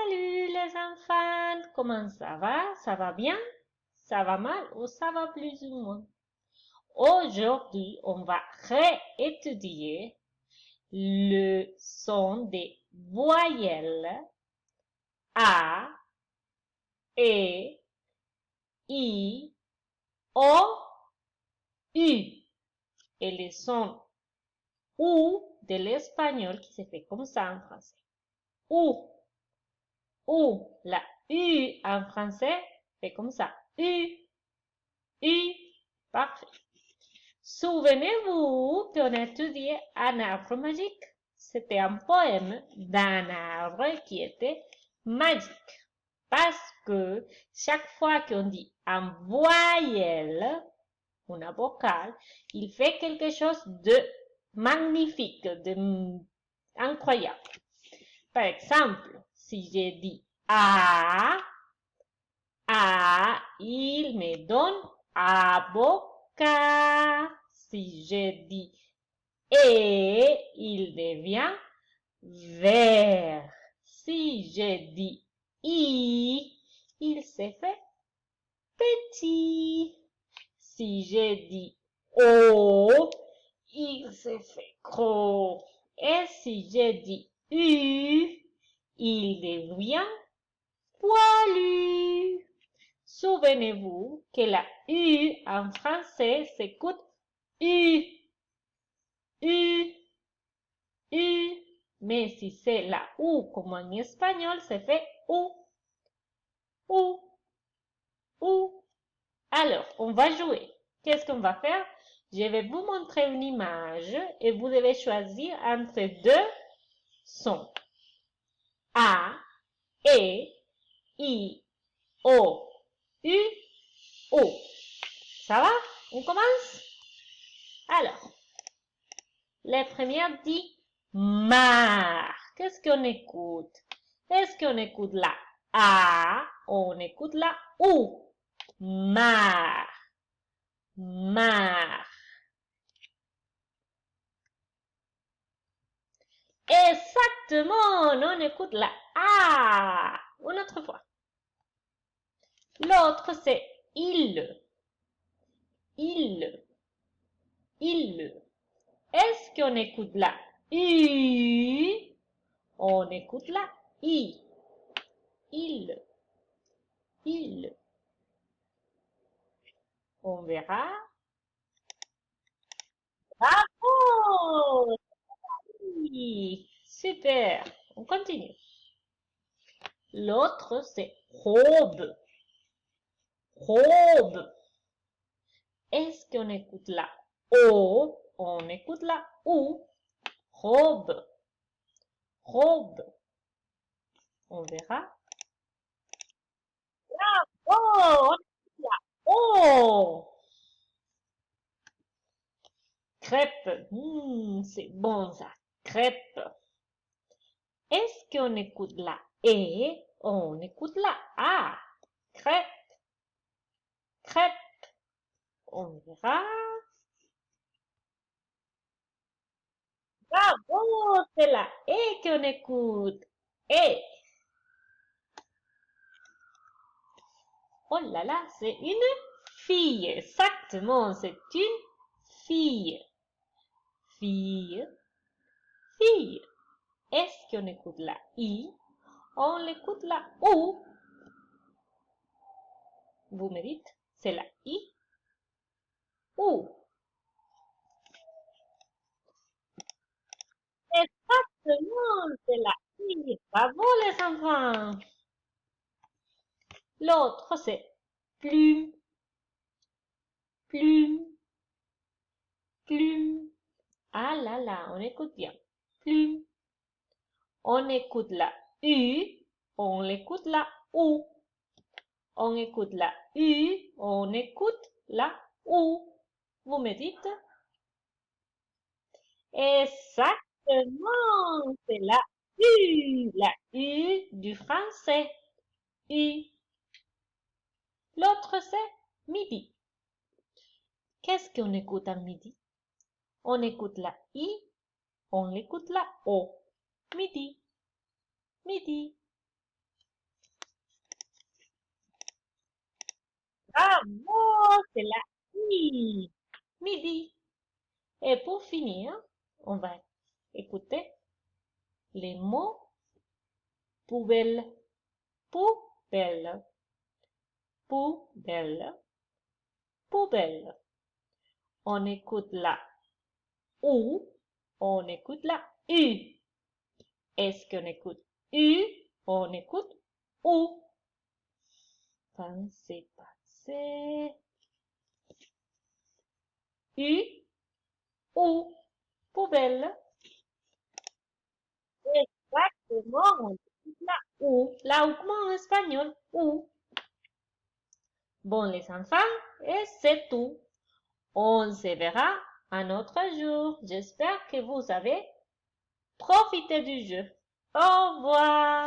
Salut les enfants, comment ça va? Ça va bien? Ça va mal ou ça va plus ou moins? Aujourd'hui, on va réétudier le son des voyelles A, E, I, O, U et le son OU de l'espagnol qui se fait comme ça en français. OU. Ou la U en français fait comme ça. U, U. Parfait. Souvenez-vous qu'on a étudié un arbre magique. C'était un poème d'un arbre qui était magique. Parce que chaque fois qu'on dit un voyelle, une vocale, il fait quelque chose de magnifique, de incroyable. Par exemple, si j'ai dit A, il me donne avocat. Si je dis il devient vert. Si je dis il se fait petit. Si je dis O, il se fait gros. Et si je dis U, il devient poilu. Souvenez-vous que la U en français s'écoute U, U, U. Mais si c'est la U comme en espagnol, ça fait U, U, U. Alors, on va jouer. Qu'est-ce qu'on va faire? Je vais vous montrer une image et vous devez choisir entre deux sons. A, E, I, O, U, O. Ça va? On commence? Alors, la première dit mar. Qu'est-ce qu'on écoute? Est-ce qu'on écoute la A ou on écoute la OU? Mar. Mar. Exactement, on écoute la A. Une autre fois. L'autre c'est il. Il. Il. Est-ce qu'on écoute la U? On écoute la I. Il. Il. On verra. Bravo! Oui, super. On continue. L'autre, c'est robe. Robe. Est-ce qu'on écoute la O? On écoute la OU. Robe. Robe. On verra. Oh, on écoute la O. Crêpe. C'est bon ça. Crêpe. Est-ce qu'on écoute la E? On écoute la A. Crêpe. Crêpe. On verra. Bravo, c'est la E qu'on écoute. E. Oh là là, c'est une fille. Exactement, c'est une fille. Fille, fille. Est-ce qu'on écoute la I? On écoute la O. Vous me dites, c'est la I ou? Exactement, c'est la I. Bravo les enfants. L'autre, c'est plume, plume, plume. Ah là là, on écoute bien. Plume. On écoute la U, on écoute la OU. On écoute la U, on écoute la OU. Vous me dites? Exactement, c'est la U du français. U. L'autre, c'est midi. Qu'est-ce qu'on écoute à midi? On écoute la I, on écoute la O. Midi, midi. Bravo, c'est la I. Midi. Et pour finir, on va écouter les mots poubelle, poubelle, poubelle, poubelle. On écoute la OU, on écoute la U. Est-ce qu'on écoute U, on écoute OU? Pensez, pensez. U, OU, poubelle. Exactement, on écoute la OU. La OU, comment en espagnol? OU. Bon, les enfants, et c'est tout. On se verra un autre jour. J'espère que vous avez profité du jeu. Au revoir.